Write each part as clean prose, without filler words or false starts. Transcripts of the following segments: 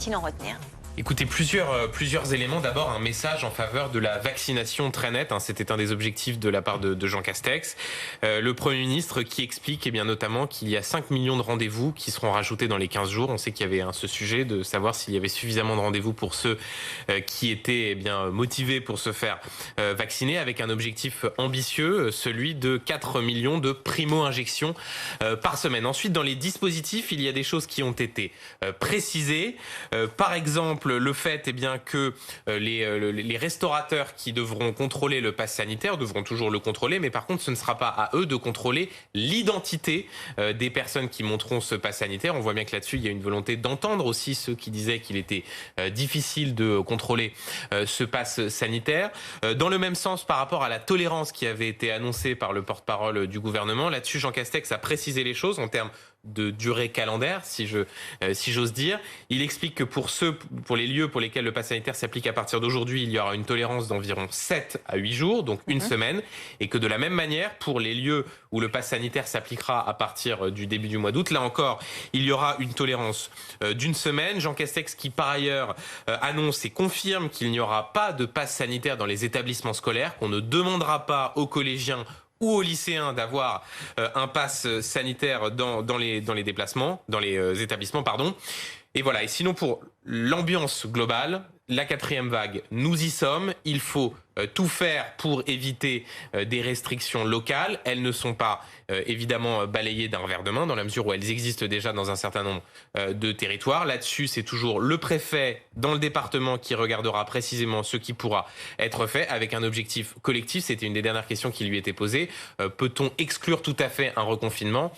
Faut-il en retenir? Écoutez, plusieurs éléments. D'abord, un message en faveur de la vaccination très net. C'était un des objectifs de la part de Jean Castex. Le Premier ministre qui explique notamment qu'il y a 5 millions de rendez-vous qui seront rajoutés dans les 15 jours. On sait qu'il y avait ce sujet de savoir s'il y avait suffisamment de rendez-vous pour ceux qui étaient motivés pour se faire vacciner, avec un objectif ambitieux, celui de 4 millions de primo-injections par semaine. Ensuite, dans les dispositifs, il y a des choses qui ont été précisées. Par exemple, le fait que les restaurateurs qui devront contrôler le pass sanitaire devront toujours le contrôler, mais par contre ce ne sera pas à eux de contrôler l'identité des personnes qui monteront ce pass sanitaire. On voit bien que là-dessus il y a une volonté d'entendre aussi ceux qui disaient qu'il était difficile de contrôler ce pass sanitaire. Dans le même sens, par rapport à la tolérance qui avait été annoncée par le porte-parole du gouvernement, là-dessus Jean Castex a précisé les choses en termes de durée calendaire, si j'ose dire. Il explique que pour les lieux pour lesquels le pass sanitaire s'applique à partir d'aujourd'hui, il y aura une tolérance d'environ 7 à 8 jours, donc une semaine, et que de la même manière, pour les lieux où le pass sanitaire s'appliquera à partir du début du mois d'août, là encore, il y aura une tolérance d'une semaine. Jean Castex qui, par ailleurs, annonce et confirme qu'il n'y aura pas de pass sanitaire dans les établissements scolaires, qu'on ne demandera pas aux collégiens ou aux lycéens d'avoir un pass sanitaire dans les déplacements, dans les établissements, pardon. Et voilà. Et sinon, pour l'ambiance globale, la 4e vague, nous y sommes. Il faut tout faire pour éviter des restrictions locales. Elles ne sont pas évidemment balayées d'un revers de main, dans la mesure où elles existent déjà dans un certain nombre de territoires. Là-dessus, c'est toujours le préfet dans le département qui regardera précisément ce qui pourra être fait avec un objectif collectif. C'était une des dernières questions qui lui était posée. Peut-on exclure tout à fait un reconfinement ?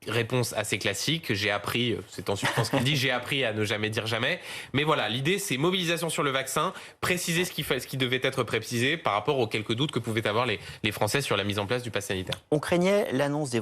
Réponse assez classique, j'ai appris, c'est en substance qu'il dit, j'ai appris à ne jamais dire jamais. Mais voilà, l'idée c'est mobilisation sur le vaccin, préciser ce qui devait être précisé par rapport aux quelques doutes que pouvaient avoir les Français sur la mise en place du pass sanitaire. On craignait l'annonce des